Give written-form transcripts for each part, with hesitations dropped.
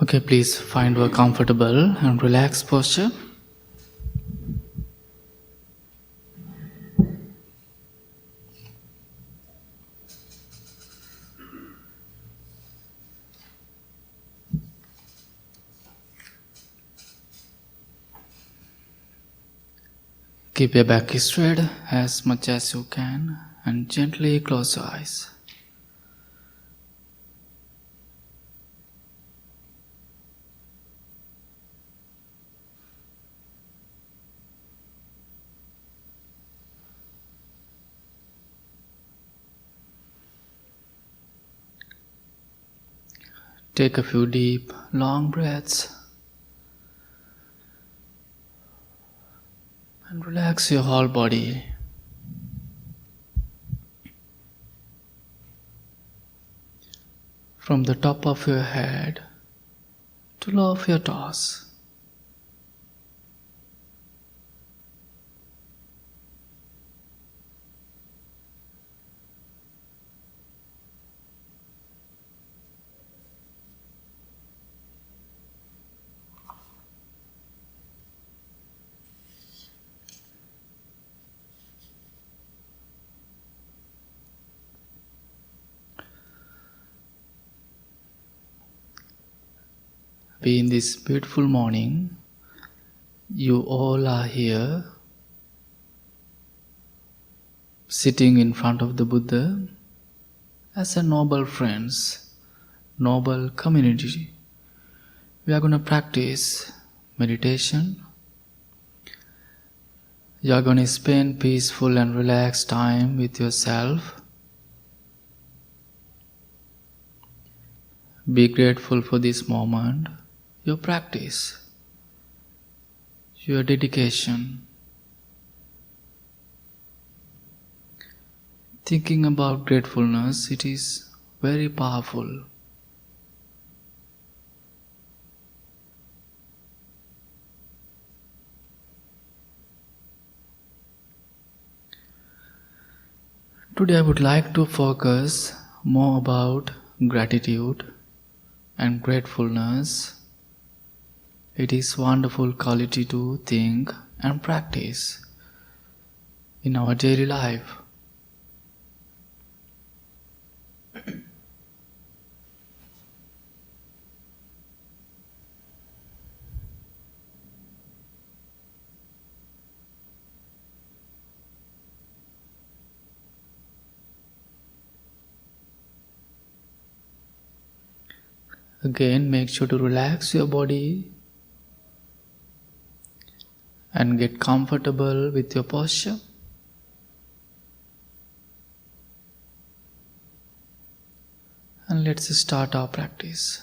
Okay, please find a comfortable and relaxed posture. Keep your back straight as much as you can and gently close your eyes. Take a few deep, long breaths and relax your whole body. From the top of your head to low of your toes. Be in this beautiful morning, you all are here, sitting in front of the Buddha as a noble friends, noble community. We are going to practice meditation. You are going to spend peaceful and relaxed time with yourself. Be grateful for this moment, your practice, your dedication. Thinking about gratefulness, it is very powerful. Today I would like to focus more about gratitude and gratefulness. It is wonderful quality to think and practice in our daily life. Again, make sure to relax your body and get comfortable with your posture. And let's start our practice.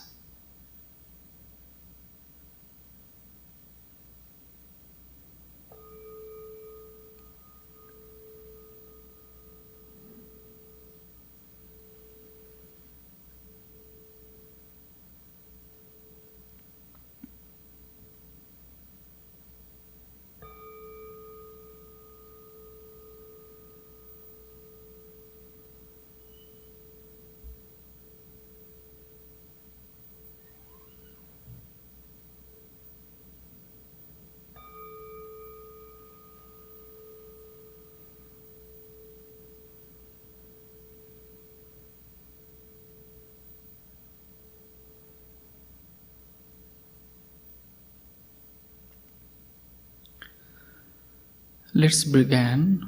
Let's begin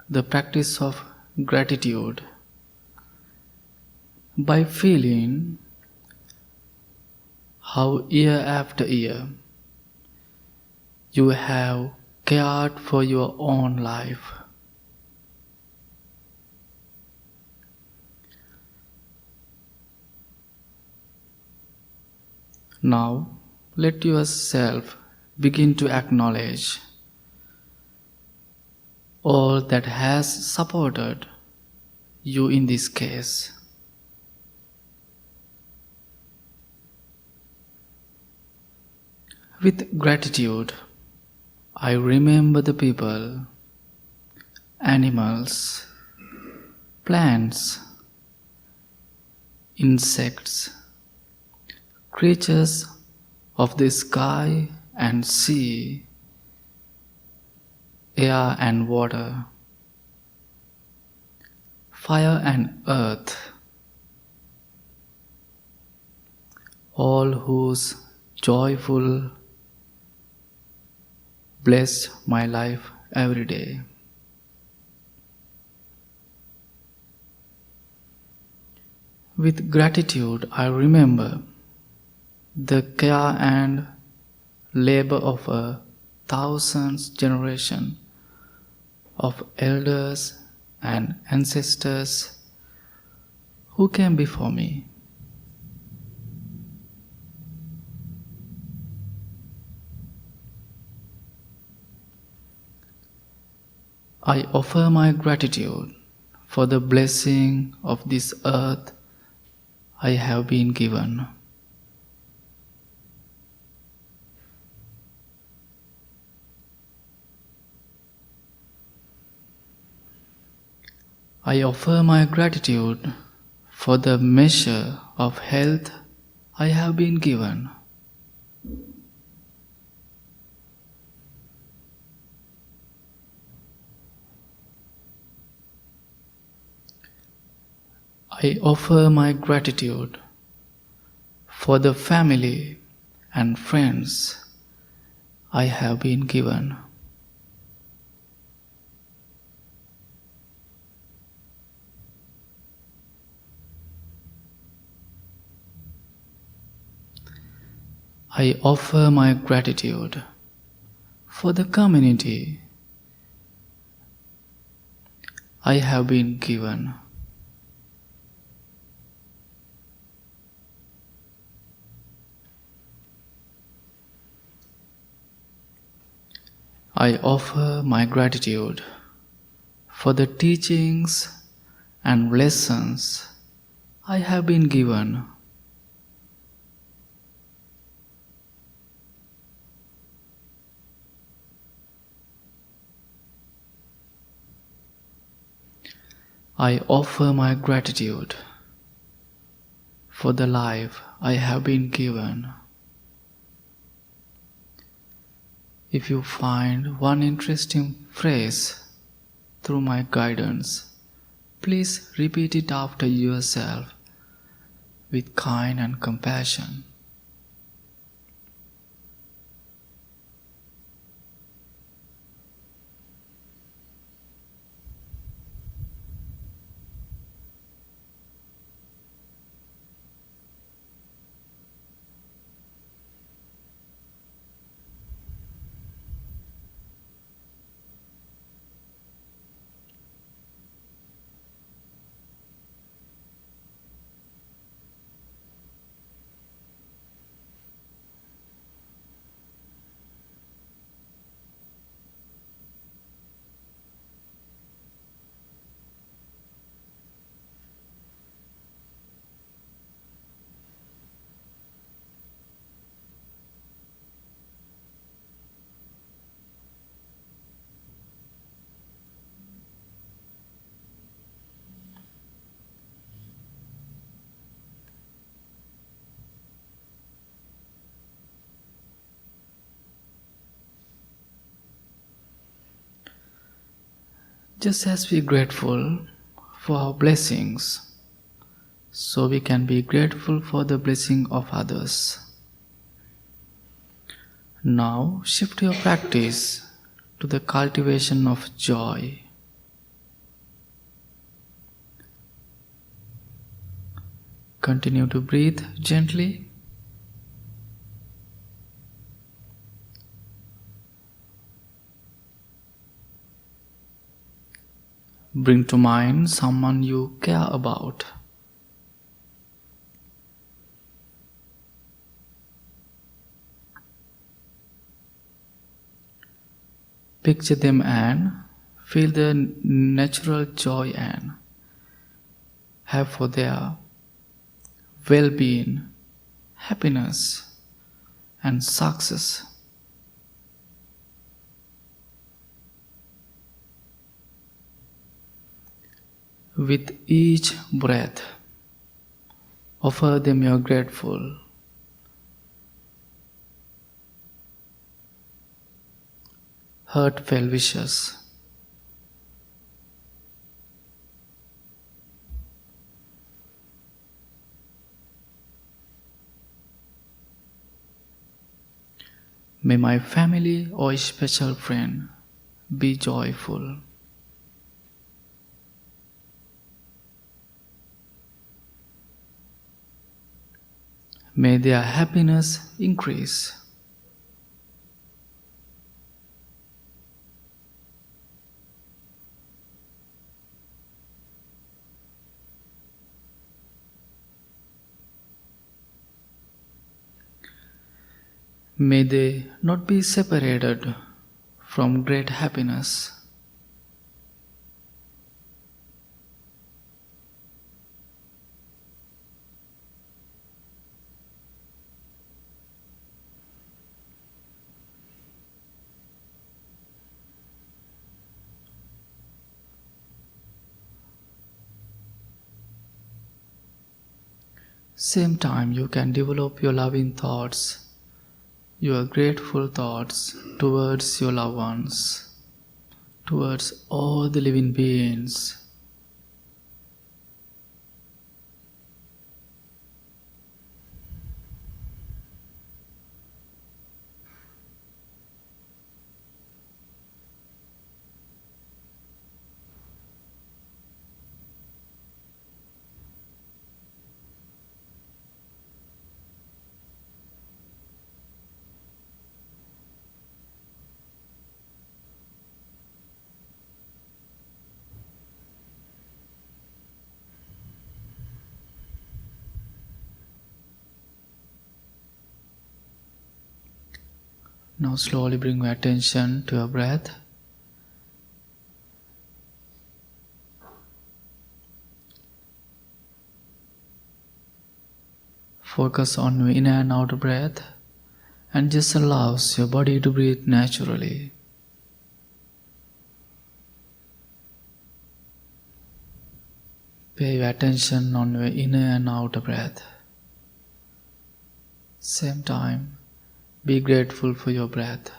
the practice of gratitude by feeling how year after year you have cared for your own life. Now let yourself begin to acknowledge all that has supported you in this case. With gratitude, I remember the people, animals, plants, insects, creatures of the sky and sea, air and water, fire and earth, all whose joyful bless my life every day. With gratitude, I remember the care and labor of a thousand generations of elders and ancestors who came before me. I offer my gratitude for the blessing of this earth I have been given. I offer my gratitude for the measure of health I have been given. I offer my gratitude for the family and friends I have been given. I offer my gratitude for the community I have been given. I offer my gratitude for the teachings and lessons I have been given. I offer my gratitude for the life I have been given. If you find one interesting phrase through my guidance, please repeat it after yourself with kind and compassion. Just as we are grateful for our blessings, so we can be grateful for the blessing of others. Now shift your practice to the cultivation of joy. Continue to breathe gently. Bring to mind someone you care about. Picture them and feel the natural joy and have for their well-being, happiness, and success. With each breath, offer them your grateful heartfelt wishes. May my family or special friend be joyful. May their happiness increase. May they not be separated from great happiness. Same time you can develop your loving thoughts, your grateful thoughts towards your loved ones, towards all the living beings. Now slowly bring your attention to your breath. Focus on your inner and outer breath and just allows your body to breathe naturally. Pay your attention on your inner and outer breath. Same time, be grateful for your breath.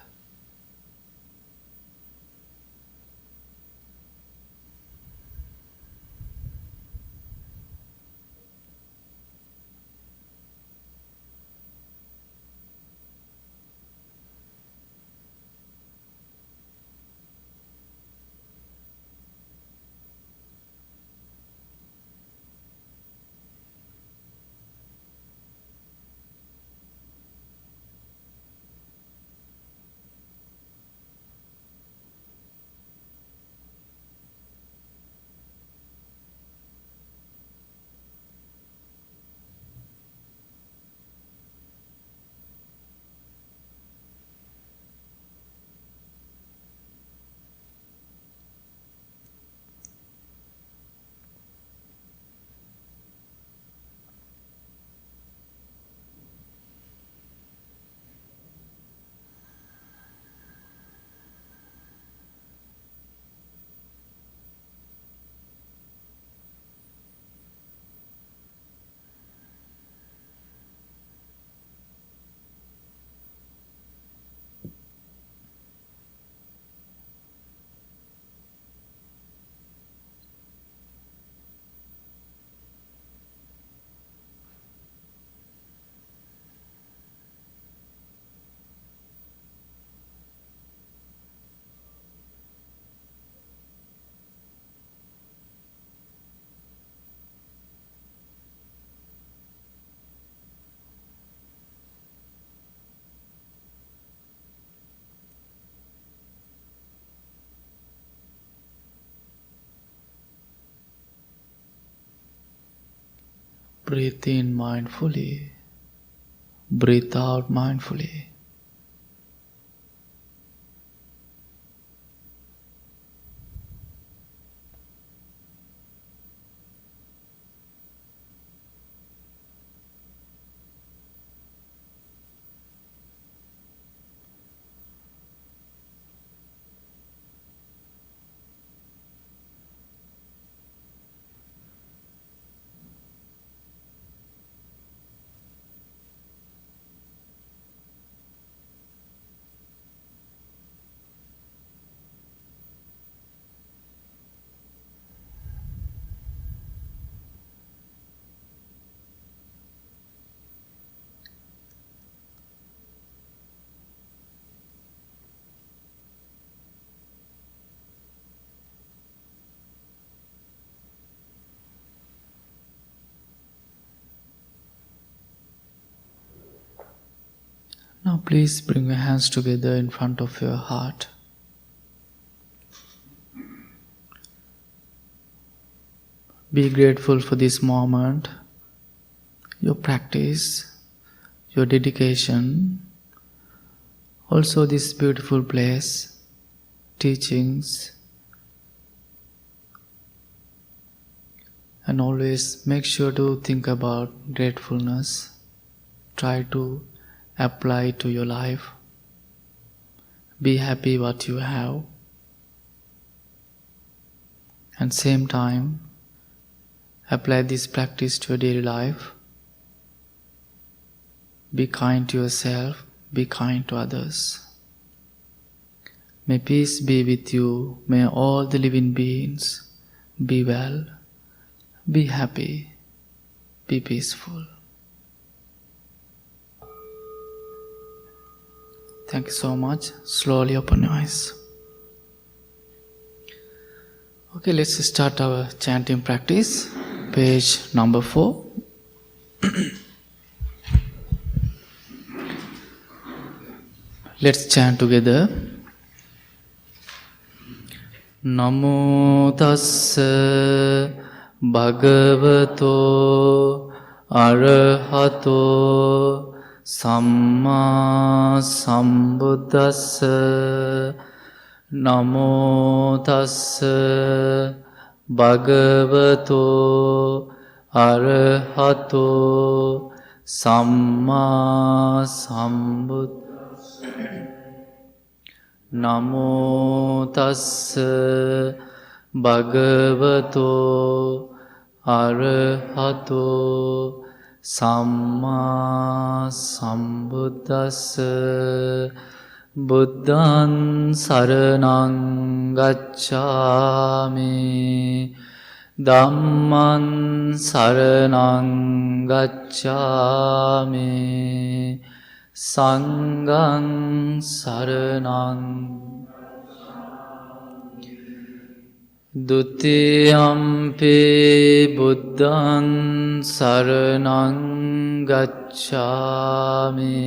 Breathe in mindfully. Breathe out mindfully. Now please bring your hands together in front of your heart. Be grateful for this moment, your practice, your dedication, also this beautiful place, teachings, and always make sure to think about gratefulness. Try to apply it to your life. Be happy what you have. And same time, apply this practice to your daily life. Be kind to yourself, be kind to others. May peace be with you. May all the living beings be well, be happy, be peaceful. Thank you so much. Slowly open your eyes. Okay, let's start our chanting practice. Page number 4. Let's chant together. Namo tassa bhagavato arahato samma sambuddhassa. Namo tassa bhagavato arahato samma sambuddhassa. Namo tassa bhagavato arahato samma sambuddhassa. Buddhaṃ saraṇaṃ gacchāmi, Dhammaṃ saraṇaṃ gacchāmi, Sanghaṃ saraṇaṃ. Dutiyampi Buddhaṃ saraṇaṃ gacchāmi,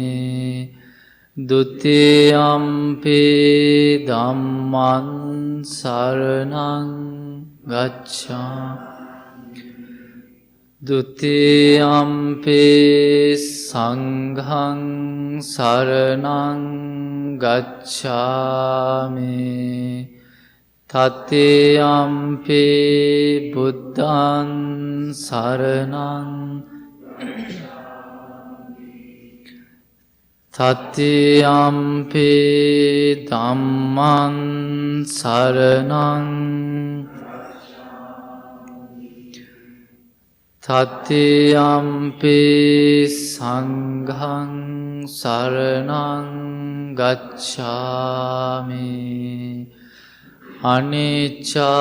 Dutiyampi Dhammaṃ saraṇaṃ gacchāmi, Dutiyampi Sanghaṃ saraṇaṃ gacchāmi, Tatiyampi Buddhaṃ saraṇaṃ, Tatiyampi Dhammaṃ saraṇaṃ, Tatiyampi Sanghaṃ saraṇaṃ gacchāmi. Anicca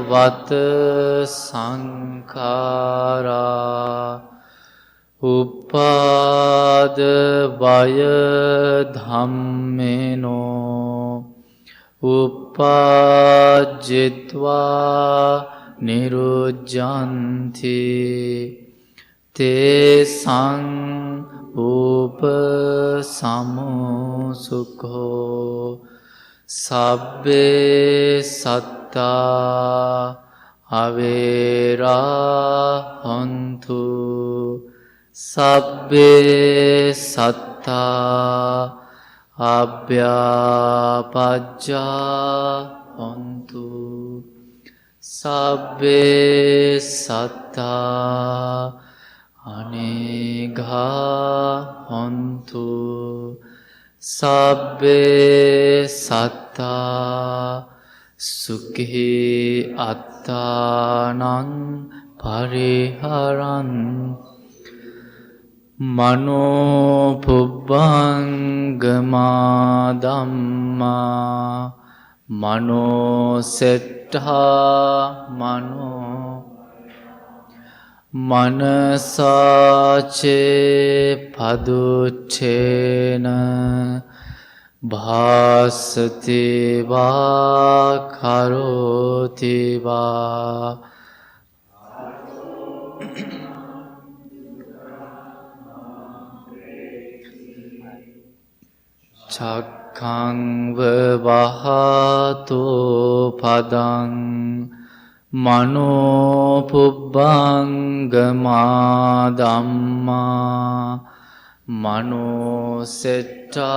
vata sankhara, Uppada vaya dhammeno, Uppajjitva nirujjanti, Te sang upasamosukho, Sabbe satta avera hontu, Sabbe satta abhyapajja hontu, Sabbe satta anigha hontu, Sabbe satta sukhi attanaṃ pariharantu, Mano pubbangama dhamma, Mano settha mano, Manasace paduccena, Bhasati va karoti va. චක්ඛං වවහතෝ පදං මනෝ පුබ්බංගමා ධම්මා මනෝ සෙට්ඨා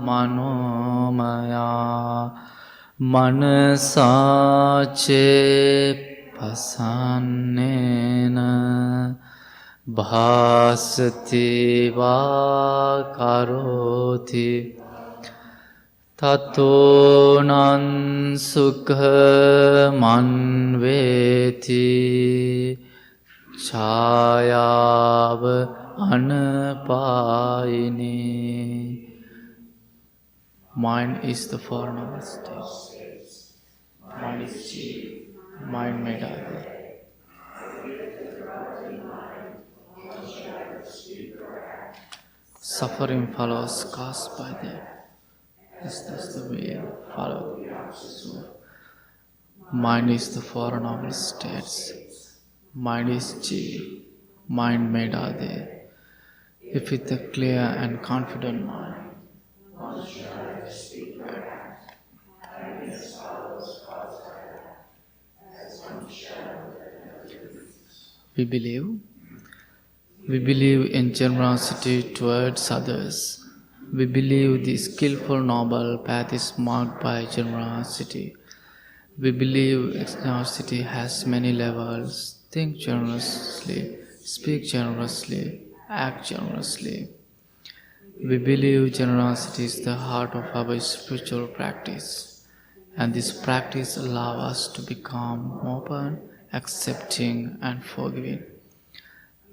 මනෝමයා මනසාචේ පසන්නේන භාසති වා කරෝති තතෝනං සුඛමං වේති ඡායාව අනපායිනී. Mind is the four noble states. Mind is chief. Mind made other. Suffering follows caused by them. Is thus the way follow. So, mind is the four noble states. Mind is chief. Mind made are there. If with a clear and confident mind, one shall speak right. We believe in generosity towards others. We believe the skillful noble path is marked by generosity. We believe generosity has many levels. Think generously, speak generously, act generously. We believe generosity is the heart of our spiritual practice, and this practice allows us to become open, accepting, and forgiving.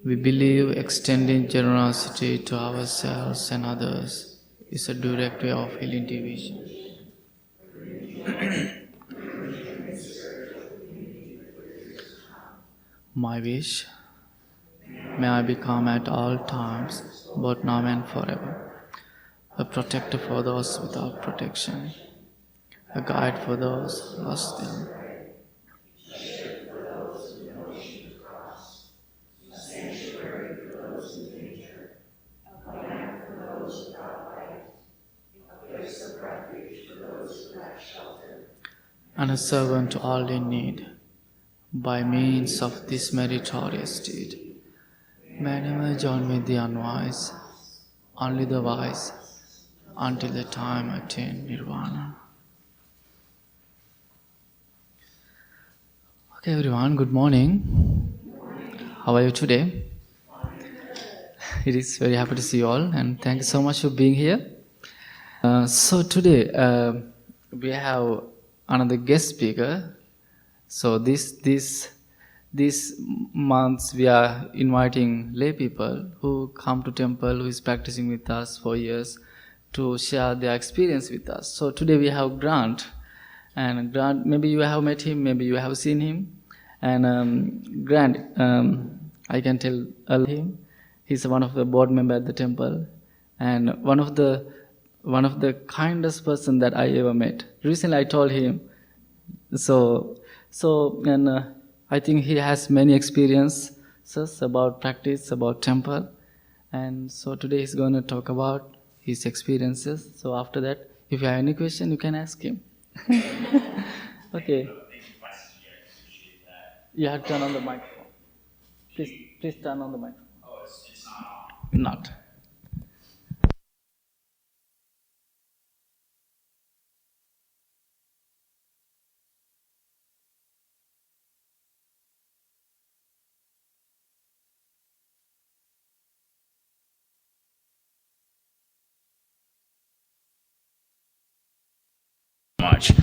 We believe extending generosity to ourselves and others is a direct way of healing division. My wish, may I become at all times, both now and forever, a protector for those without protection, a guide for those lost them, a sanctuary for those in danger, a lamp for those without light, a place of refuge for those who lack shelter, and a servant to all in need. By means of this meritorious deed, may I never join with the unwise, only the wise, until the time I attain nirvana. Okay, everyone, good morning. How are you today? It is very happy to see you all, and thank you so much for being here. So today we have another guest speaker. So this months we are inviting lay people who come to temple, who is practicing with us for years, to share their experience with us. So today we have Grant, and Grant, maybe you have met him, maybe you have seen him, and Grant, I can tell him, he's one of the board member at the temple, and one of the kindest person that I ever met. Recently I told him, and I think he has many experiences about practice, about temple, and so today he's going to talk about his experiences. So after that, if you have any question, you can ask him. Okay. You have to turn on the microphone. Please turn on the microphone. Oh, it's not on. Not. Much.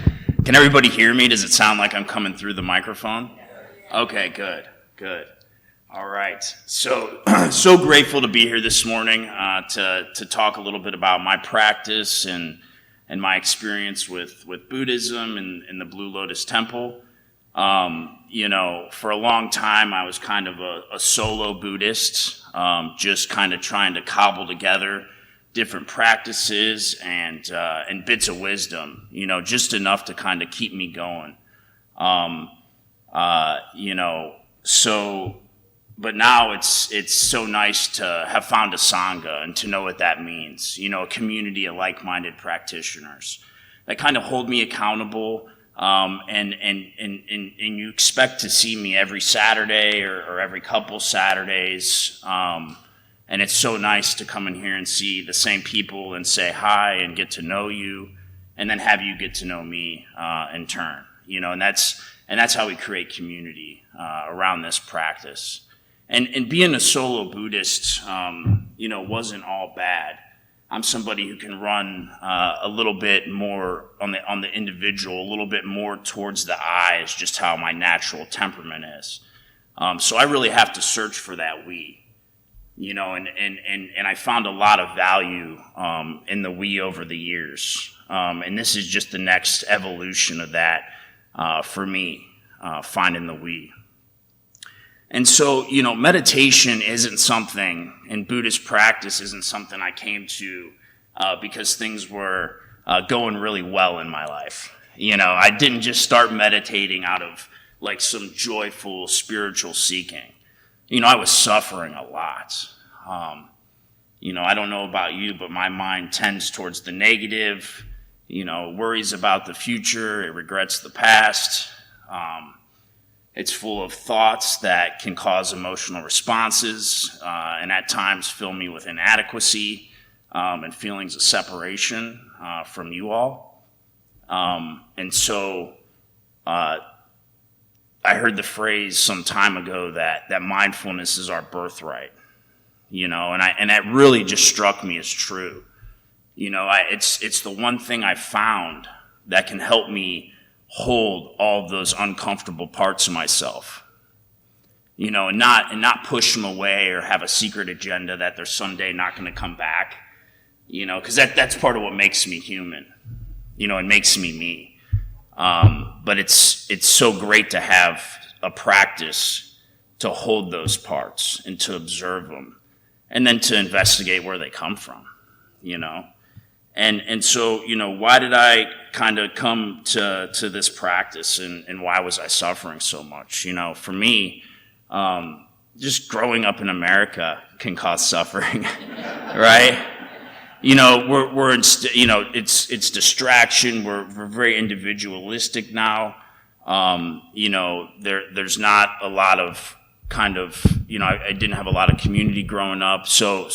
Can everybody hear me? Does it sound like I'm coming through the microphone? Okay, good. All right. So grateful to be here this morning to talk a little bit about my practice and my experience with Buddhism and the Blue Lotus Temple. For a long time I was kind of a solo Buddhist, just kind of trying to cobble together different practices and bits of wisdom, just enough to kind of keep But now it's so nice to have found a Sangha and to know what that means. A community of like-minded practitioners that kind of hold me accountable, and you expect to see me every Saturday or every couple Saturdays. And it's so nice to come in here and see the same people and say hi and get to know you, and then have you get to know me in turn. And that's how we create community around this practice. And being a solo Buddhist, wasn't all bad. I'm somebody who can run a little bit more on the individual, a little bit more towards the I, is just how my natural temperament is. So I really have to search for that we, and I found a lot of value in the we over the years. And this is just the next evolution of that for me, finding the we. And so, meditation isn't something, and Buddhist practice isn't something I came to because things were going really well in my life. I didn't just start meditating out of like some joyful spiritual seeking. I was suffering a lot. I don't know about you, but my mind tends towards the negative, worries about the future, it regrets the past. It's full of thoughts that can cause emotional responses, and at times fill me with inadequacy and feelings of separation from you all. And so I heard the phrase some time ago that mindfulness is our birthright, and that really just struck me as true. It's the one thing I found that can help me hold all of those uncomfortable parts of myself, and not push them away or have a secret agenda that they're someday not going to come back, because that's part of what makes me human, and makes me me. But it's so great to have a practice to hold those parts and to observe them, and then to investigate where they come from, And so, why did I kind of come to this practice, and why was I suffering so much? For me, just growing up in America can cause suffering, right? It's distraction. We're very individualistic now. There's not a lot of kind of, I didn't have a lot of community growing up. So,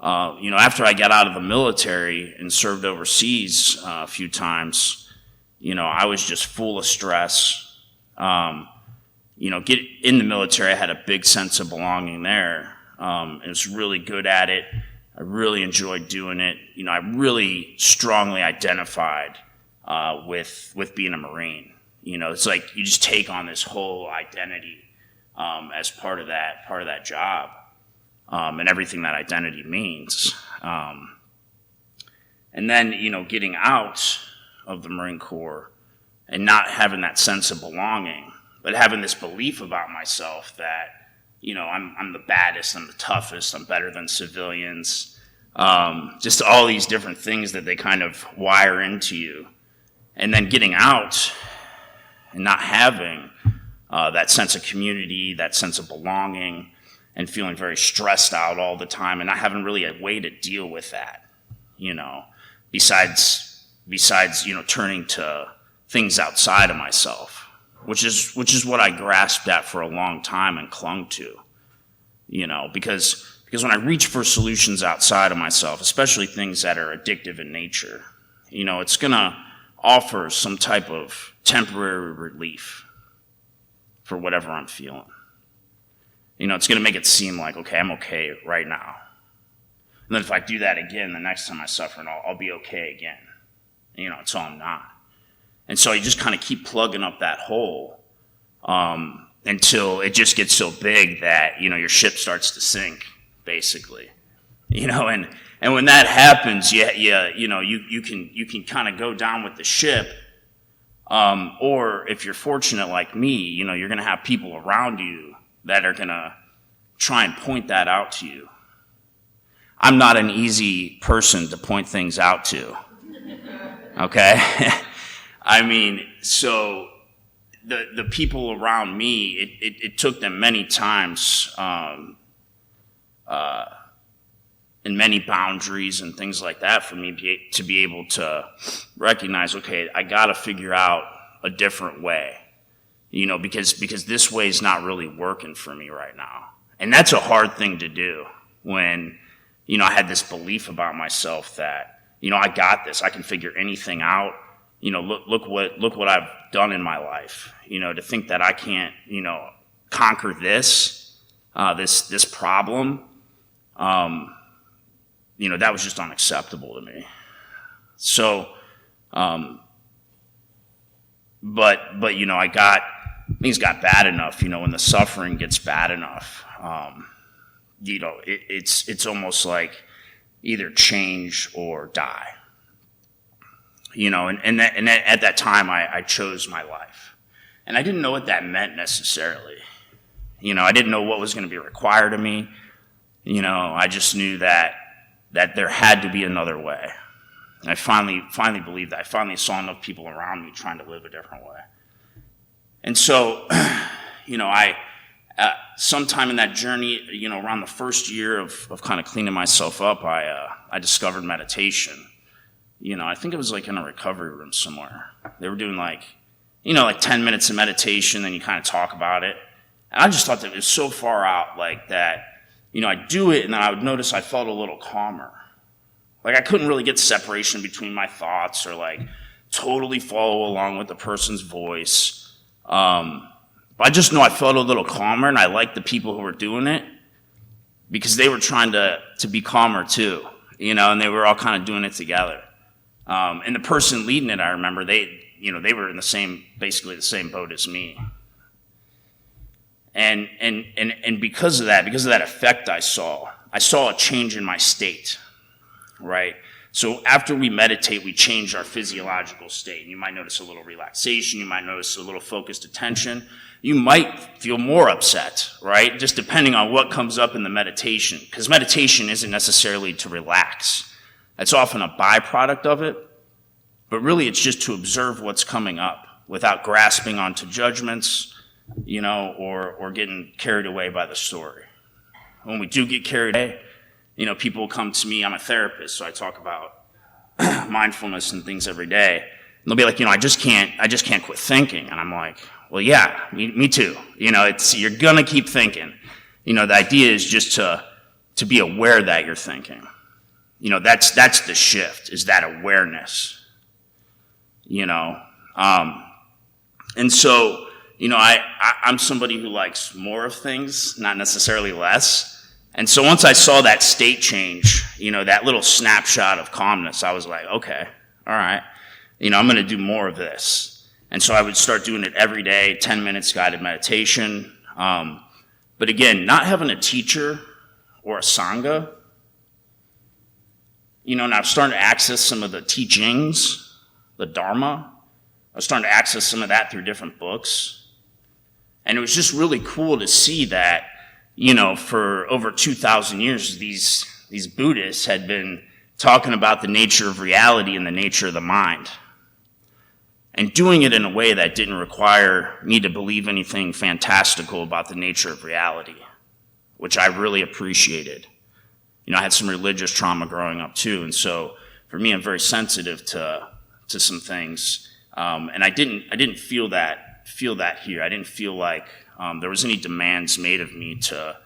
after I got out of the military and served overseas a few times, I was just full of stress. Get in the military, I had a big sense of belonging there. And was really good at it. I really enjoyed doing it. I really strongly identified with being a Marine. It's like you just take on this whole identity as part of that job. And everything that identity means. And then, getting out of the Marine Corps and not having that sense of belonging, but having this belief about myself that, I'm the baddest, I'm the toughest, I'm better than civilians. Just all these different things that they kind of wire into you. And then getting out and not having that sense of community, that sense of belonging, and feeling very stressed out all the time, and not having really a way to deal with that, besides turning to things outside of myself, which is what I grasped at for a long time and clung to, because when I reach for solutions outside of myself, especially things that are addictive in nature, it's gonna offer some type of temporary relief for whatever I'm feeling. It's going to make it seem like, okay, I'm okay right now. And then if I do that again, the next time I suffer, I'll be okay again. It's all I'm not. And so you just kind of keep plugging up that hole until it just gets so big that, your ship starts to sink, basically. And when that happens, you can kind of go down with the ship. Or if you're fortunate like me, you're going to have people around you that are going to try and point that out to you. I'm not an easy person to point things out to. Okay? So the people around me, it took them many times and many boundaries and things like that for me to be able to recognize, okay, I got to figure out a different way, because this way is not really working for me right now. And that's a hard thing to do when, I had this belief about myself that, I got this, I can figure anything out. Look what I've done in my life, to think that I can't, conquer this problem, that was just unacceptable to me. So, things got bad enough, when the suffering gets bad enough, it's almost like either change or die. And at that time I chose my life. And I didn't know what that meant necessarily. I didn't know what was going to be required of me. I just knew that there had to be another way. And I finally believed that. I finally saw enough people around me trying to live a different way. And so, I sometime in that journey, around the first year of kind of cleaning myself up, I discovered meditation. I think it was like in a recovery room somewhere. They were doing like 10 minutes of meditation, then you kind of talk about it. And I just thought that it was so far out like that, I'd do it and then I would notice I felt a little calmer. Like I couldn't really get separation between my thoughts or like totally follow along with the person's voice. But I just know I felt a little calmer, and I liked the people who were doing it because they were trying to be calmer too, and they were all kind of doing it together. And the person leading it, I remember they were in basically the same boat as me. And because of that effect I saw a change in my state, right? So after we meditate, we change our physiological state. You might notice a little relaxation. You might notice a little focused attention. You might feel more upset, right? Just depending on what comes up in the meditation. Because meditation isn't necessarily to relax. That's often a byproduct of it. But really, it's just to observe what's coming up without grasping onto judgments, or getting carried away by the story. When we do get carried away, people come to me. I'm a therapist, so I talk about mindfulness and things every day. And they'll be like, I just can't quit thinking. And I'm like, well, yeah, me too. You're gonna keep thinking. The idea is just to be aware that you're thinking. That's the shift, is that awareness. And so, I'm somebody who likes more of things, not necessarily less. And so once I saw that state change, that little snapshot of calmness, I was like, okay, all right, I'm going to do more of this. And so I would start doing it every day, 10 minutes guided meditation. But again, not having a teacher or a sangha, and I was starting to access some of the teachings, the dharma. I was starting to access some of that through different books. And it was just really cool to see that, for over 2,000 years, these Buddhists had been talking about the nature of reality and the nature of the mind. And doing it in a way that didn't require me to believe anything fantastical about the nature of reality, which I really appreciated. I had some religious trauma growing up too, and so for me, I'm very sensitive to some things. And I didn't feel that here. I didn't feel like there was any demands made of me to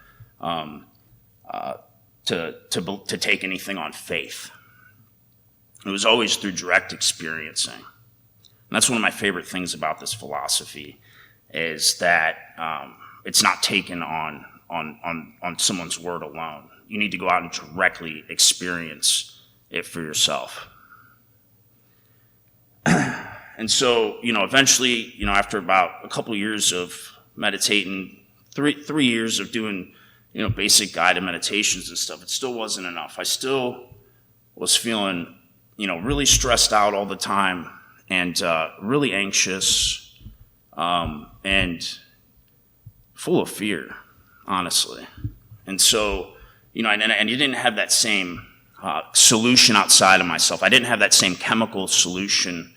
take anything on faith. It was always through direct experiencing. And that's one of my favorite things about this philosophy, is that it's not taken on someone's word alone. You need to go out and directly experience it for yourself. And so, eventually, after about a couple years of meditating, three years of doing, basic guided meditations and stuff, it still wasn't enough. I still was feeling, really stressed out all the time and really anxious and full of fear, honestly. And so, and you didn't have that same solution outside of myself. I didn't have that same chemical solution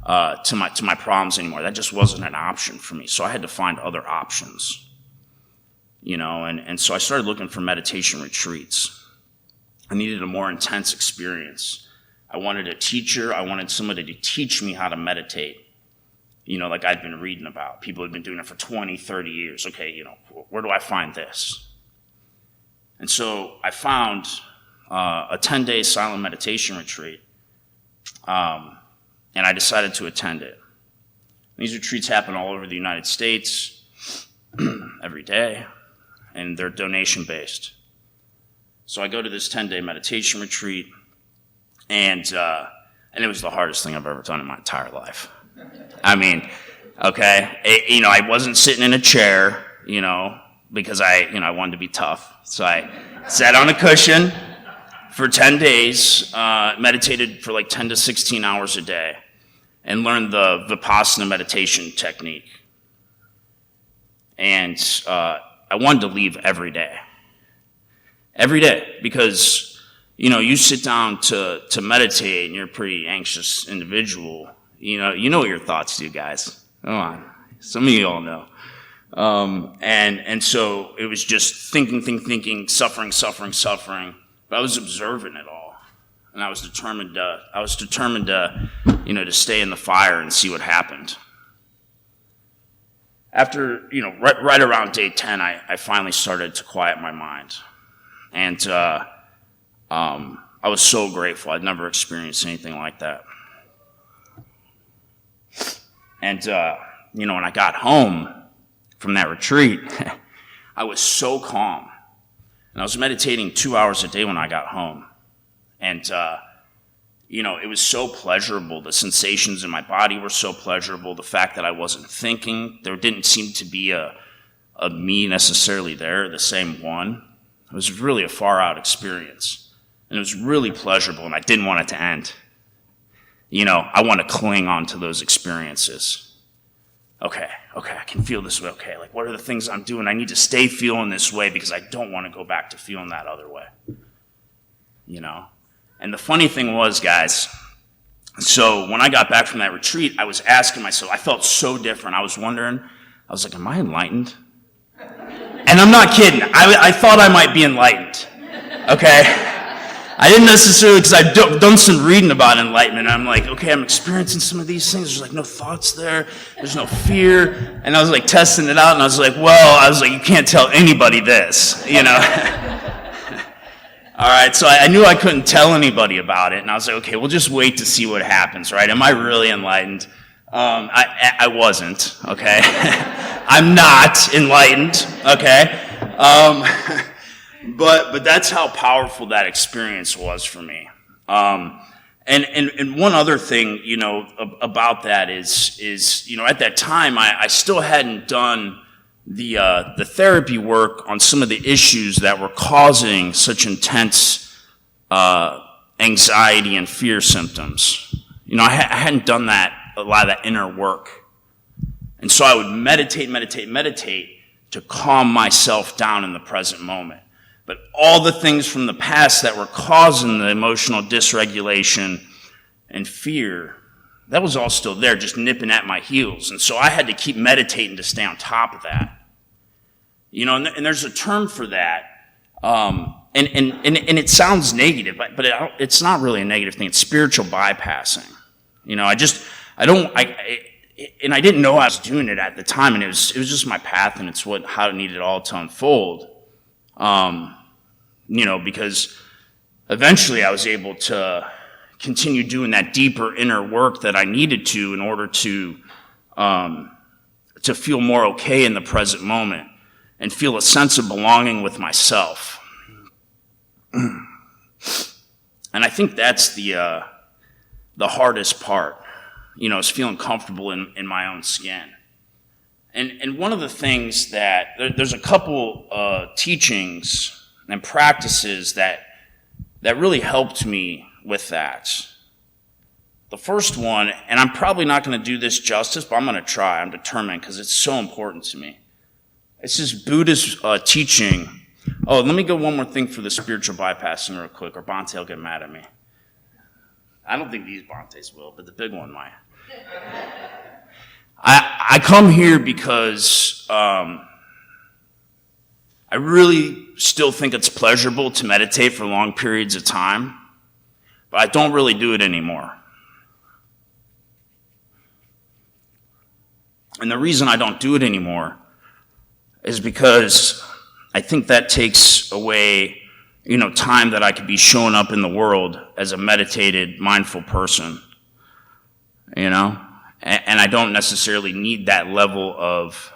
to my problems anymore. That just wasn't an option for me. So I had to find other options, and so I started looking for meditation retreats. I needed a more intense experience. I wanted a teacher. I wanted somebody to teach me how to meditate, like I'd been reading about. People had been doing it for 20, 30 years. Okay, where do I find this? And so I found a 10-day silent meditation retreat, and I decided to attend it. These retreats happen all over the United States every day, and they're donation-based. So I go to this 10-day meditation retreat, and it was the hardest thing I've ever done in my entire life. I mean, okay, I wasn't sitting in a chair, because I wanted to be tough. So I sat on a cushion for 10 days, meditated for like 10 to 16 hours a day, and learned the Vipassana meditation technique. And I wanted to leave every day. Every day, because, you sit down to meditate and you're a pretty anxious individual. You know what your thoughts do, guys. Come on. Some of you all know. And so it was just thinking, suffering. But I was observing it all. And I was determined to, to stay in the fire and see what happened. After, right around day 10, I finally started to quiet my mind. And I was so grateful. I'd never experienced anything like that. And, when I got home from that retreat, I was so calm. And I was meditating 2 hours a day when I got home. And, it was so pleasurable. The sensations in my body were so pleasurable. The fact that I wasn't thinking, there didn't seem to be a me necessarily there, the same one. It was really a far-out experience, and it was really pleasurable, and I didn't want it to end. I want to cling on to those experiences. Okay, I can feel this way. Okay, what are the things I'm doing? I need to stay feeling this way because I don't want to go back to feeling that other way. And the funny thing was, guys, so when I got back from that retreat, I was asking myself, I felt so different. I was wondering, am I enlightened? And I'm not kidding. I thought I might be enlightened, okay? I didn't necessarily, because I've done some reading about enlightenment. And I'm like, okay, I'm experiencing some of these things. There's no thoughts there. There's no fear. And I was testing it out, and I was like, you can't tell anybody this, All right, so I knew I couldn't tell anybody about it. And I was like, okay, we'll just wait to see what happens, right? Am I really enlightened? I wasn't, okay? I'm not enlightened, okay? But that's how powerful that experience was for me. And one other thing, about that is at that time, I still hadn't done the therapy work on some of the issues that were causing such intense anxiety and fear symptoms. I hadn't done a lot of that inner work. And so I would meditate to calm myself down in the present moment. But all the things from the past that were causing the emotional dysregulation and fear, that was all still there, just nipping at my heels. And so I had to keep meditating to stay on top of that. And there's a term for that. And it sounds negative, but it's not really a negative thing. It's spiritual bypassing. And I didn't know I was doing it at the time, and it was just my path, and it's how it needed all to unfold. Because eventually I was able to continue doing that deeper inner work that I needed to in order to feel more okay in the present moment and feel a sense of belonging with myself. And I think that's the hardest part. Is feeling comfortable in my own skin. And one of the things that, there's a couple teachings and practices that really helped me with that. The first one, and I'm probably not going to do this justice, but I'm going to try. I'm determined because it's so important to me. It's this Buddhist teaching. Oh, let me go one more thing for the spiritual bypassing real quick, or Bhante will get mad at me. I don't think these Bhantes will, but the big one might. I come here because I really still think it's pleasurable to meditate for long periods of time, but I don't really do it anymore. And the reason I don't do it anymore is because I think that takes away, time that I could be showing up in the world as a meditated, mindful person, And I don't necessarily need that level of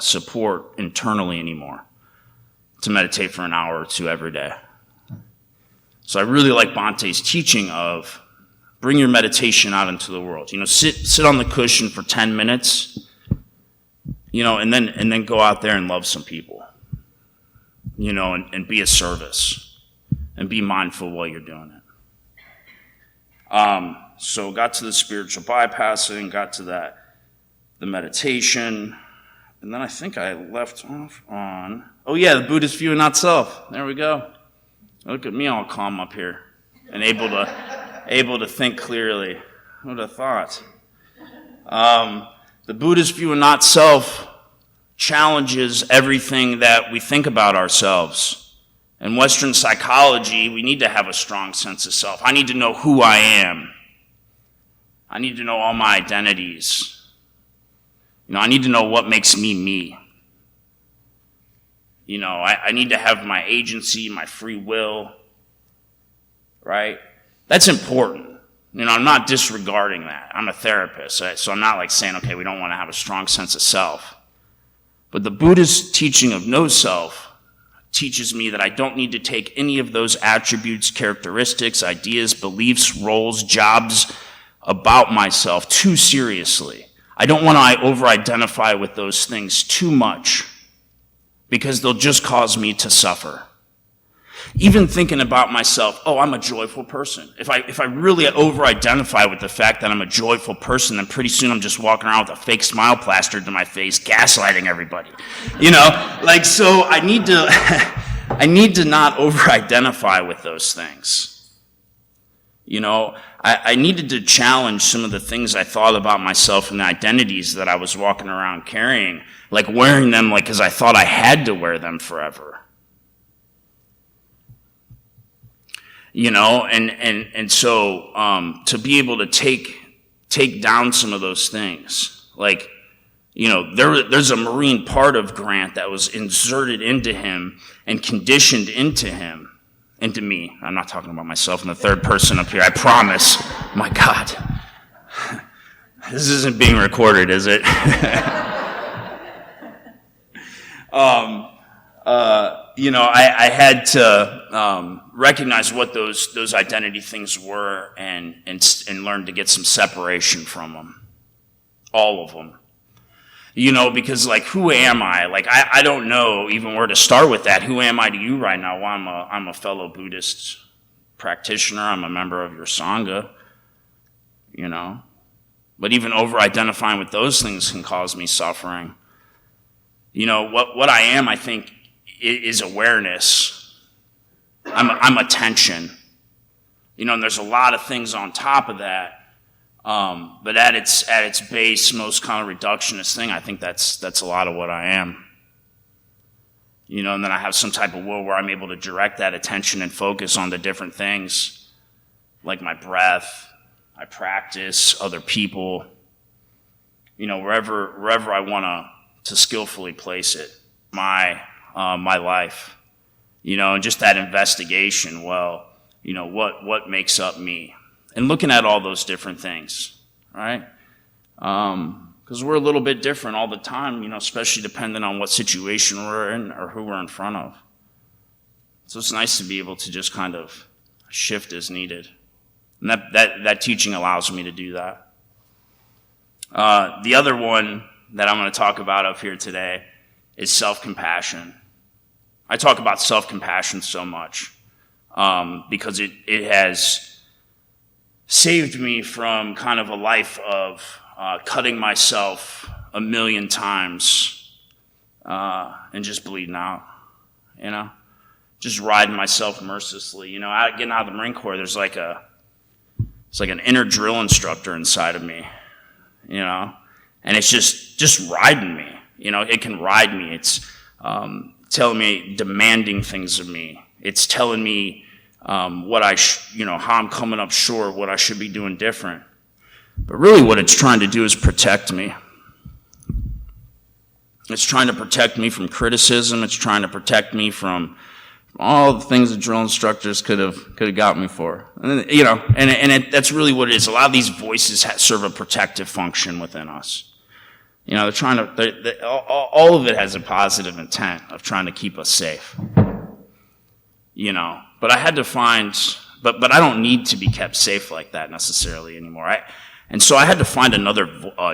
support internally anymore to meditate for an hour or two every day. So I really like Bhante's teaching of bring your meditation out into the world. Sit on the cushion for 10 minutes, and then go out there and love some people, and be a service and be mindful while you're doing it. So got to the spiritual bypassing, got to the meditation, and then I think I left off on, the Buddhist view of not self. There we go. Look at me all calm up here and able to think clearly. Who would have thought? The Buddhist view of not self challenges everything that we think about ourselves. In Western psychology, we need to have a strong sense of self. I need to know who I am. I need to know all my identities. I need to know what makes me me. I need to have my agency, my free will, right? That's important. I'm not disregarding that. I'm a therapist, right? So I'm not like saying, okay, we don't want to have a strong sense of self. But the Buddhist teaching of no self teaches me that I don't need to take any of those attributes, characteristics, ideas, beliefs, roles, jobs about myself too seriously. I don't want to over-identify with those things too much because they'll just cause me to suffer. Even thinking about myself, I'm a joyful person. If I really over-identify with the fact that I'm a joyful person, then pretty soon I'm just walking around with a fake smile plastered to my face, gaslighting everybody. So I need to, I need to not over-identify with those things. I needed to challenge some of the things I thought about myself and the identities that I was walking around carrying, like wearing them because I thought I had to wear them forever. So to be able to take down some of those things, there's a Marine part of Grant that was inserted into him and conditioned into me. I'm not talking about myself in the third person up here, I promise. My God. This isn't being recorded, is it? I had to recognize what those identity things were and learn to get some separation from them. All of them. Because who am I? I don't know even where to start with that. Who am I to you right now? Well, I'm a fellow Buddhist practitioner. I'm a member of your Sangha, But even over-identifying with those things can cause me suffering. What I am, I think, is awareness. I'm attention. And there's a lot of things on top of that. But at its base, most kind of reductionist thing, I think that's a lot of what I am. And then I have some type of will where I'm able to direct that attention and focus on the different things, like my breath, I practice, other people, wherever I want to skillfully place it, my life, and just that investigation. Well, what makes up me? And looking at all those different things, right? Because we're a little bit different all the time, especially depending on what situation we're in or who we're in front of. So it's nice to be able to just kind of shift as needed. And that teaching allows me to do that. The other one that I'm going to talk about up here today is self-compassion. I talk about self-compassion so much because it has saved me from kind of a life of cutting myself a million times and just bleeding out, just riding myself mercilessly. Getting out of the Marine Corps, there's it's like an inner drill instructor inside of me, and it's just riding me. It can ride me. It's telling me, demanding things of me. It's telling me what how I'm coming up short, what I should be doing different. But really what it's trying to do is protect me. It's trying to protect me from criticism. It's trying to protect me from all the things that drill instructors could have got me for. And that's really what it is. A lot of these voices serve a protective function within us. They're trying to, all of it has a positive intent of trying to keep us safe. But I had to find, but I don't need to be kept safe like that necessarily anymore. And so I had to find another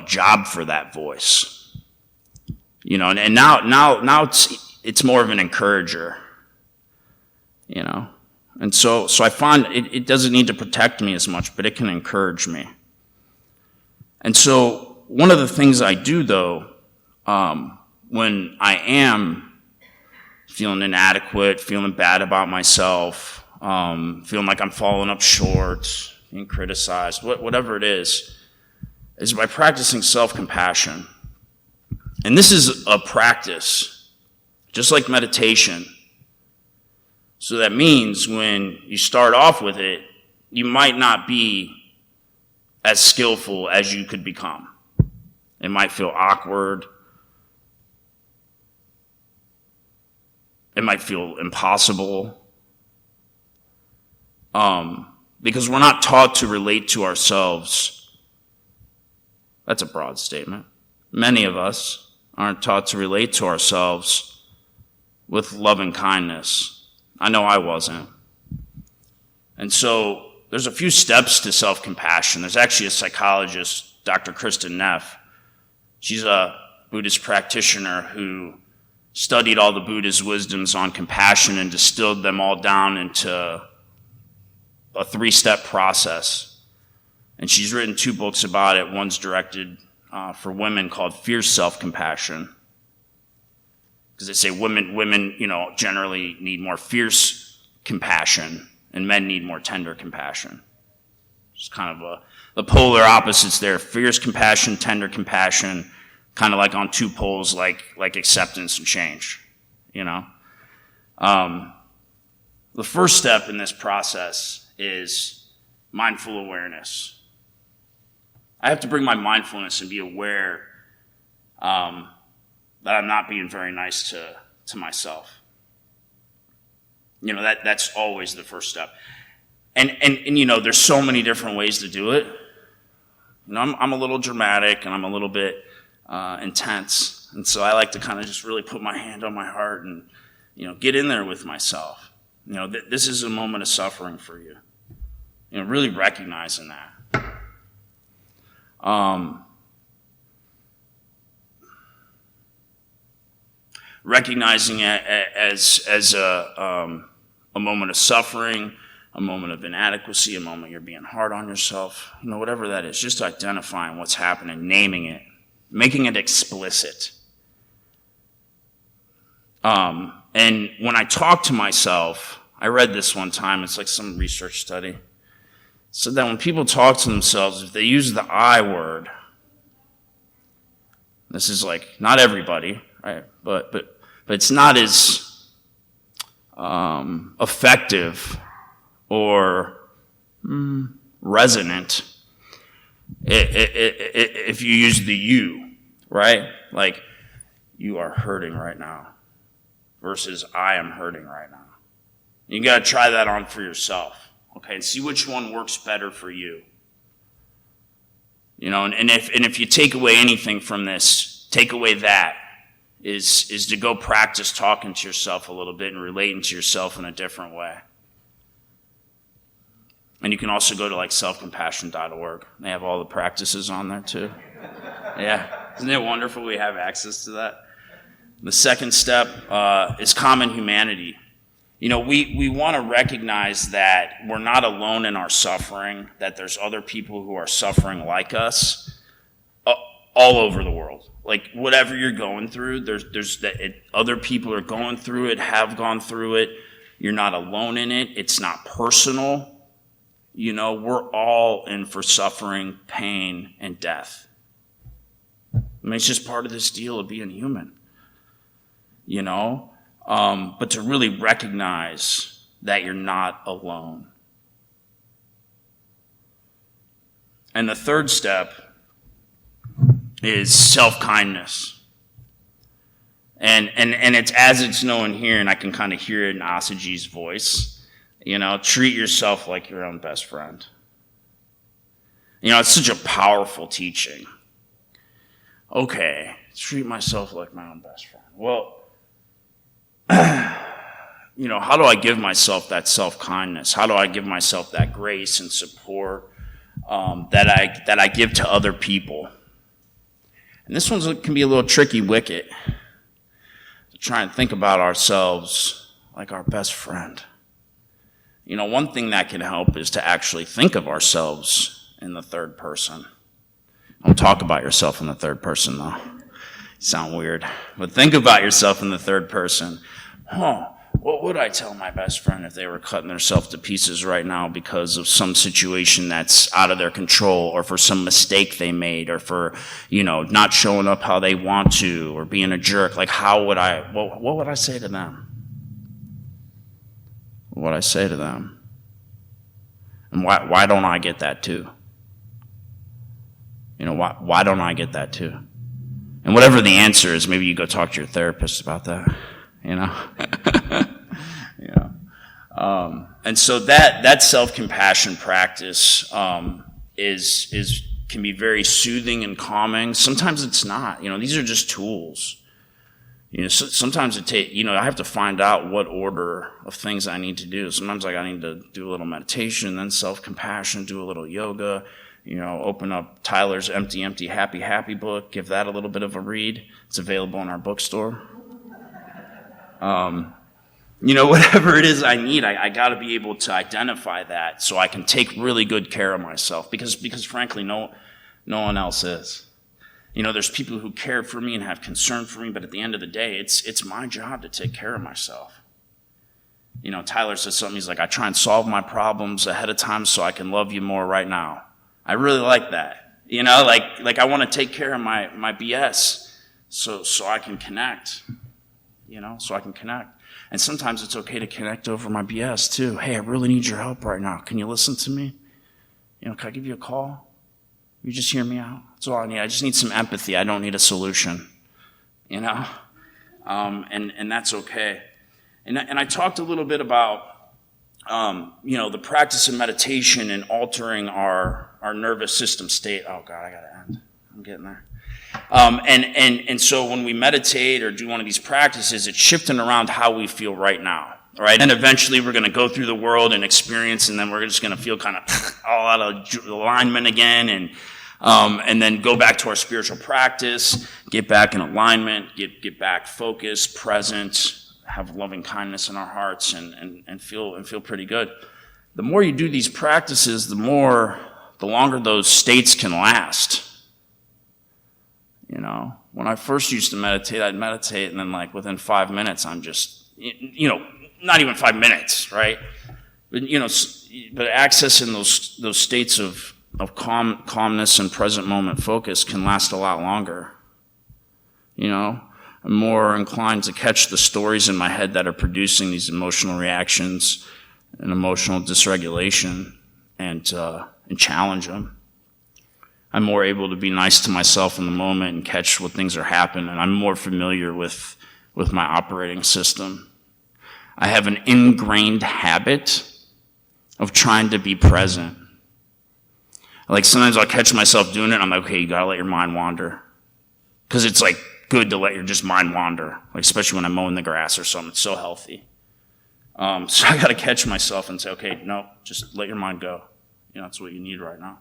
job for that voice. And now it's more of an encourager. And so I find it doesn't need to protect me as much, but it can encourage me. And so one of the things I do, though, when I am feeling inadequate, feeling bad about myself, feeling like I'm falling up short, being criticized, whatever it is by practicing self-compassion. And this is a practice, just like meditation. So that means when you start off with it, you might not be as skillful as you could become. It might feel awkward. It might feel impossible. Because we're not taught to relate to ourselves. That's a broad statement. Many of us aren't taught to relate to ourselves with love and kindness. I know I wasn't. And so there's a few steps to self-compassion. There's actually a psychologist, Dr. Kristen Neff. She's a Buddhist practitioner who studied all the Buddha's wisdoms on compassion and distilled them all down into a 3-step process. And she's written 2 books about it. One's directed for women called Fierce Self-Compassion. Because they say women, generally need more fierce compassion, and men need more tender compassion. It's kind of the polar opposites there. Fierce compassion, tender compassion, kind of like on 2 poles, like acceptance and change. The first step in this process is mindful awareness. I have to bring my mindfulness and be aware that I'm not being very nice to myself. That's always the first step. And there's so many different ways to do it. I'm a little dramatic and I'm a little bit intense. And so I like to kind of just really put my hand on my heart and, get in there with myself. This is a moment of suffering for you. Really recognizing that. Recognizing it as a moment of suffering, a moment of inadequacy, a moment you're being hard on yourself, whatever that is, just identifying what's happening, naming it, making it explicit. And when I talk to myself, I read this one time, it's like some research study, so that when people talk to themselves, if they use the I word, this is like, not everybody, right? But it's not as effective or resonant if you use the you, right? Like, you are hurting right now versus I am hurting right now. You got to try that on for yourself, okay, and see which one works better for you. And if you take away anything from this, take away that. Is to go practice talking to yourself a little bit and relating to yourself in a different way. And you can also go to selfcompassion.org. They have all the practices on there too. Yeah, isn't it wonderful we have access to that? The second step is common humanity. We want to recognize that we're not alone in our suffering, that there's other people who are suffering like us all over the world. Like, whatever you're going through, there's other people are going through it, have gone through it. You're not alone in it. It's not personal. We're all in for suffering, pain, and death. I mean, it's just part of this deal of being human, but to really recognize that you're not alone. And the third step is self-kindness. And it's as it's known here, and I can kind of hear it in Asaji's voice, treat yourself like your own best friend. It's such a powerful teaching. Okay, treat myself like my own best friend. Well, how do I give myself that self-kindness? How do I give myself that grace and support that I give to other people? And this one can be a little tricky wicket, to try and think about ourselves like our best friend. One thing that can help is to actually think of ourselves in the third person. Don't talk about yourself in the third person, though. You sound weird. But think about yourself in the third person. What would I tell my best friend if they were cutting themselves to pieces right now because of some situation that's out of their control, or for some mistake they made, or for, not showing up how they want to, or being a jerk? Like, what would I say to them? What would I say to them? And why don't I get that too? Why don't I get that too? And whatever the answer is, maybe you go talk to your therapist about that, And so that self-compassion practice can be very soothing and calming. Sometimes it's not. These are just tools. Sometimes I have to find out what order of things I need to do. Sometimes I need to do a little meditation, then self-compassion, do a little yoga, open up Tyler's Empty, Empty, Happy, Happy book, give that a little bit of a read. It's available in our bookstore. Whatever it is I need, I got to be able to identify that so I can take really good care of myself, because frankly, no one else is. There's people who care for me and have concern for me, but at the end of the day, it's my job to take care of myself. Tyler says something, he's like, I try and solve my problems ahead of time so I can love you more right now. I really like that. Like I want to take care of my BS so I can connect. So I can connect. And sometimes it's okay to connect over my BS too. Hey, I really need your help right now. Can you listen to me? Can I give you a call? You just hear me out. That's all I need. I just need some empathy. I don't need a solution. And that's okay. And I talked a little bit about, the practice of meditation and altering our nervous system state. Oh God, I gotta end. I'm getting there. And so when we meditate or do one of these practices, it's shifting around how we feel right now. All right. And eventually we're going to go through the world and experience, and then we're just going to feel kind of all out of alignment again. And then go back to our spiritual practice, get back in alignment, get back focused, present, have loving kindness in our hearts, and feel pretty good. The more you do these practices, the longer those states can last. When I first used to meditate, I'd meditate, and then within 5 minutes, I'm just, not even 5 minutes, right? But accessing those states of calmness and present moment focus can last a lot longer. I'm more inclined to catch the stories in my head that are producing these emotional reactions and emotional dysregulation and challenge them. I'm more able to be nice to myself in the moment and catch what things are happening. I'm more familiar with my operating system. I have an ingrained habit of trying to be present. Sometimes I'll catch myself doing it, and I'm like, okay, you gotta let your mind wander. Because it's good to let your just mind wander, especially when I'm mowing the grass or something. It's so healthy. So I gotta catch myself and say, okay, no, just let your mind go. That's what you need right now.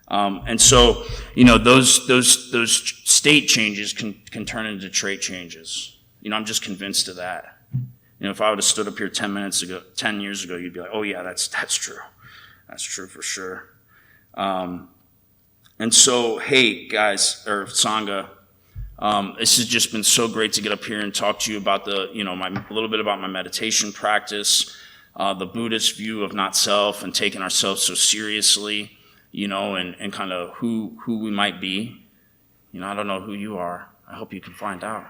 And so, those state changes can turn into trait changes. I'm just convinced of that. If I would have stood up here 10 years ago, you'd be like, oh yeah, that's true. That's true for sure. And so, hey guys, or Sangha, this has just been so great to get up here and talk to you about a little bit about my meditation practice, the Buddhist view of not self and taking ourselves so seriously, and kind of who we might be, I don't know who you are. I hope you can find out.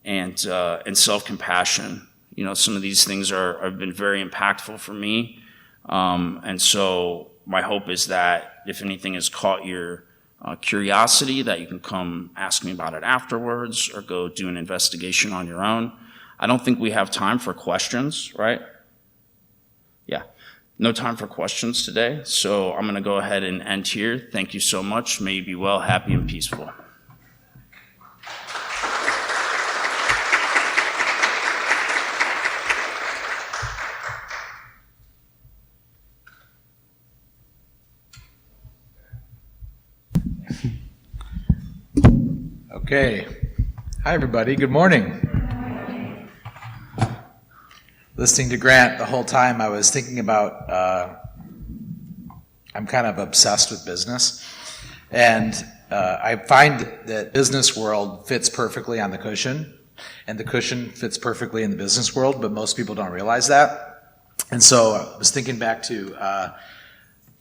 And self-compassion. Some of these things have been very impactful for me. And so my hope is that if anything has caught your curiosity, that you can come ask me about it afterwards or go do an investigation on your own. I don't think we have time for questions, right? Yeah, no time for questions today. So I'm going to go ahead and end here. Thank you so much. May you be well, happy, and peaceful. Okay. Hi, everybody. Good morning. Listening to Grant the whole time, I was thinking about, I'm kind of obsessed with business. And I find that business world fits perfectly on the cushion, and the cushion fits perfectly in the business world, but most people don't realize that. And so I was thinking back to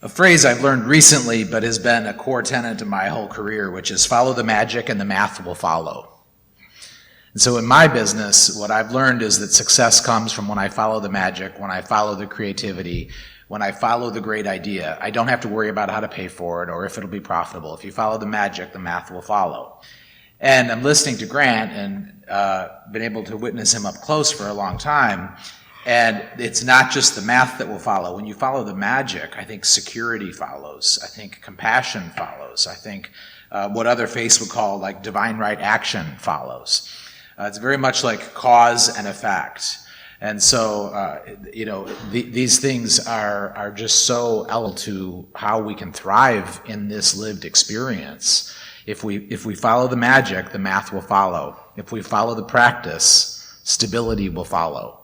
a phrase I've learned recently, but has been a core tenet of my whole career, which is follow the magic and the math will follow. And so in my business, what I've learned is that success comes from when I follow the magic, when I follow the creativity, when I follow the great idea. I don't have to worry about how to pay for it or if it'll be profitable. If you follow the magic, the math will follow. And I'm listening to Grant and been able to witness him up close for a long time. And it's not just the math that will follow. When you follow the magic, I think security follows. I think compassion follows. I think what other faiths would call like divine right action follows. It's very much like cause and effect. And so, these things are just so elemental to how we can thrive in this lived experience. If we follow the magic, the math will follow. If we follow the practice, stability will follow.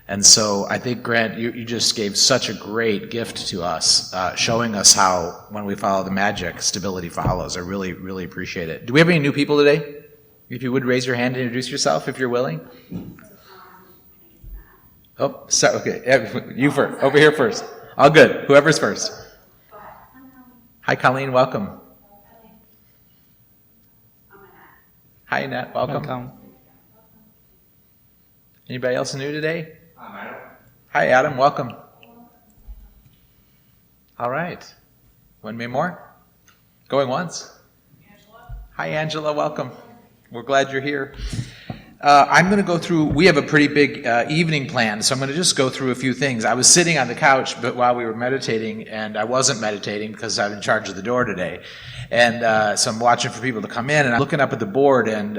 And so I think, Grant, you just gave such a great gift to us, showing us how when we follow the magic, stability follows. I really, really appreciate it. Do we have any new people today? If you would raise your hand and introduce yourself, if you're willing. Oh, sorry, okay. You first. Over here first. All good. Whoever's first. Hi, Colleen. Welcome. Hi, Annette. Welcome. Anybody else new today? Hi, Adam. Welcome. All right. One more? Going once? Hi, Angela. Welcome. We're glad you're here. I'm going to go through, we have a pretty big evening plan, so I'm going to just go through a few things. I was sitting on the couch but while we were meditating, and I wasn't meditating because I'm in charge of the door today. And so I'm watching for people to come in, and I'm looking up at the board, and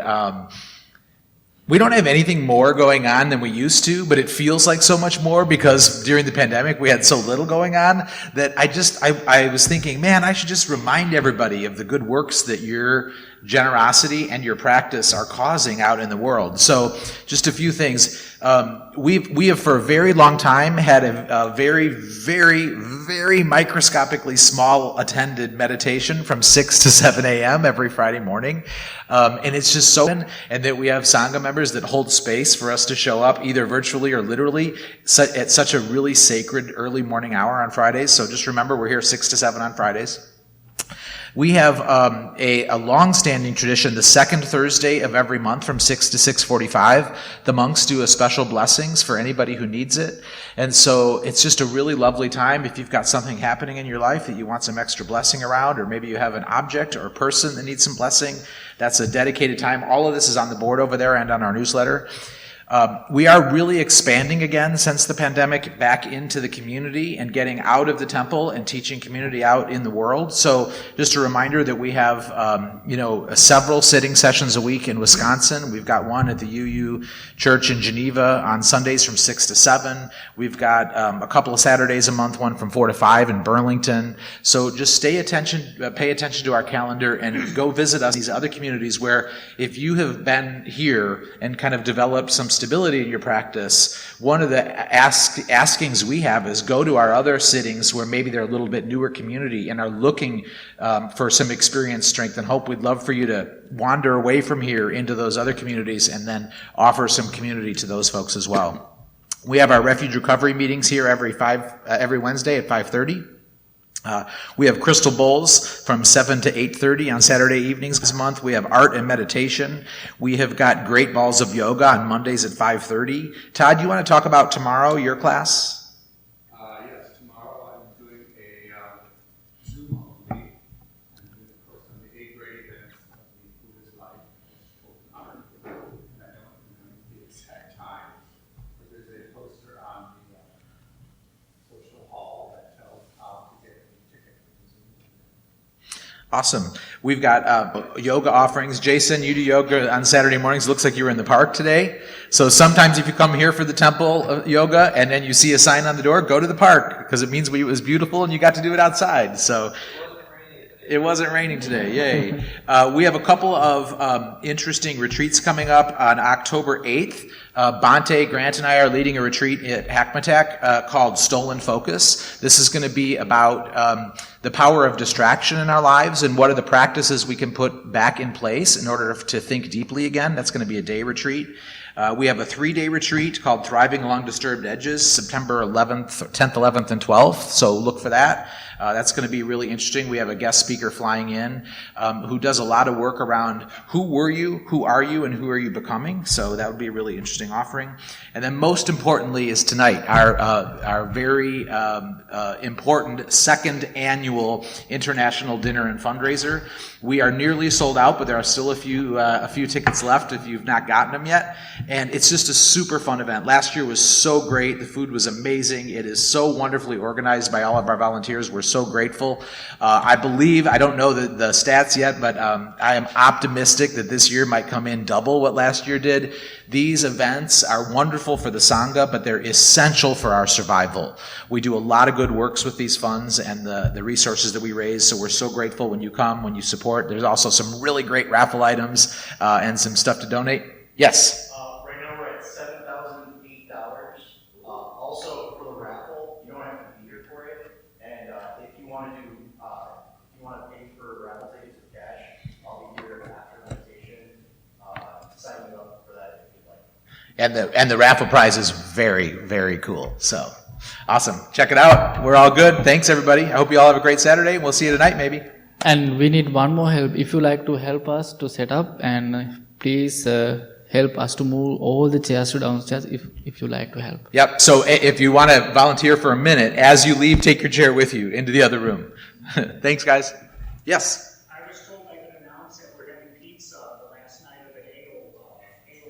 we don't have anything more going on than we used to, but it feels like so much more because during the pandemic we had so little going on that I was thinking, man, I should just remind everybody of the good works that your generosity and your practice are causing out in the world. So just a few things. We have for a very long time had a very, very, very microscopically small attended meditation from 6 to 7 a.m. every Friday morning. And it's just so, and that we have Sangha members that hold space for us to show up either virtually or literally at such a really sacred early morning hour on Fridays. So just remember, we're here 6 to 7 on Fridays. We have a long-standing tradition. The second Thursday of every month from 6 to 6:45, the monks do a special blessings for anybody who needs it. And so it's just a really lovely time. If you've got something happening in your life that you want some extra blessing around, or maybe you have an object or a person that needs some blessing, that's a dedicated time. All of this is on the board over there and on our newsletter. We are really expanding again since the pandemic back into the community and getting out of the temple and teaching community out in the world. So just a reminder that we have, several sitting sessions a week in Wisconsin. We've got one at the UU Church in Geneva on Sundays from 6 to 7. We've got a couple of Saturdays a month, one from 4 to 5 in Burlington. So just pay attention to our calendar and go visit us in these other communities where if you have been here and kind of developed some stability in your practice, one of the askings we have is go to our other sittings where maybe they're a little bit newer community and are looking for some experience, strength, and hope. We'd love for you to wander away from here into those other communities and then offer some community to those folks as well. We have our refuge recovery meetings here every Wednesday at 5:30. We have crystal bowls from 7 to 8:30 on Saturday evenings this month. We have art and meditation. We have got great balls of yoga on Mondays at 5:30. Todd, you want to talk about tomorrow, your class? Yes, tomorrow I'm doing a Zoom only. I'm doing a course on the 8th grade events of the Buddhist life as children are. And I don't remember the exact time, but there's a poster on the social hall that tells how to get a ticket for the Zoom. Awesome. We've got yoga offerings. Jason, you do yoga on Saturday mornings. Looks like you were in the park today. So sometimes if you come here for the temple yoga and then you see a sign on the door, go to the park because it means it was beautiful and you got to do it outside. So it wasn't raining today. Yay. We have a couple of interesting retreats coming up on October 8th. Bante, Grant, and I are leading a retreat at Hackmatack called Stolen Focus. This is going to be about the power of distraction in our lives and what are the practices we can put back in place in order to think deeply again. That's going to be a day retreat. We have a 3-day retreat called Thriving Along Disturbed Edges, September 11th, 10th, 11th, and 12th. So look for that. That's going to be really interesting. We have a guest speaker flying in who does a lot of work around who were you, who are you, and who are you becoming. So that would be a really interesting offering. And then most importantly is tonight, our very important second annual International Dinner and Fundraiser. We are nearly sold out, but there are still a few tickets left if you've not gotten them yet. And it's just a super fun event. Last year was so great. The food was amazing. It is so wonderfully organized by all of our volunteers. We're so grateful. I believe, I don't know the stats yet, but I am optimistic that this year might come in double what last year did. These events are wonderful for the Sangha, but they're essential for our survival. We do a lot of good works with these funds and the resources that we raise, so we're so grateful when you come, when you support. There's also some really great raffle items and some stuff to donate. Yes? Right now we're at $7,008. Also for the raffle, you don't have to be here for it. And if you want to pay for raffle tickets with cash, I'll be here after meditation, signing up for that if you'd like. And the raffle prize is very, very cool. So awesome. Check it out. We're all good. Thanks, everybody. I hope you all have a great Saturday. We'll see you tonight, maybe. And we need one more help. If you like to help us to set up, and please help us to move all the chairs to downstairs if you like to help. Yep. So if you want to volunteer for a minute, as you leave, take your chair with you into the other room. Thanks, guys. Yes? I was told I could announce that we're having pizza the last night of the Hegel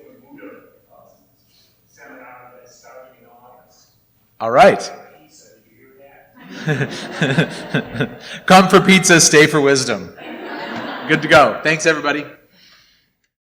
and Buddha seminar that's starting in August. All right. Pizza, did you hear that? Come for pizza, stay for wisdom. Good to go. Thanks, everybody.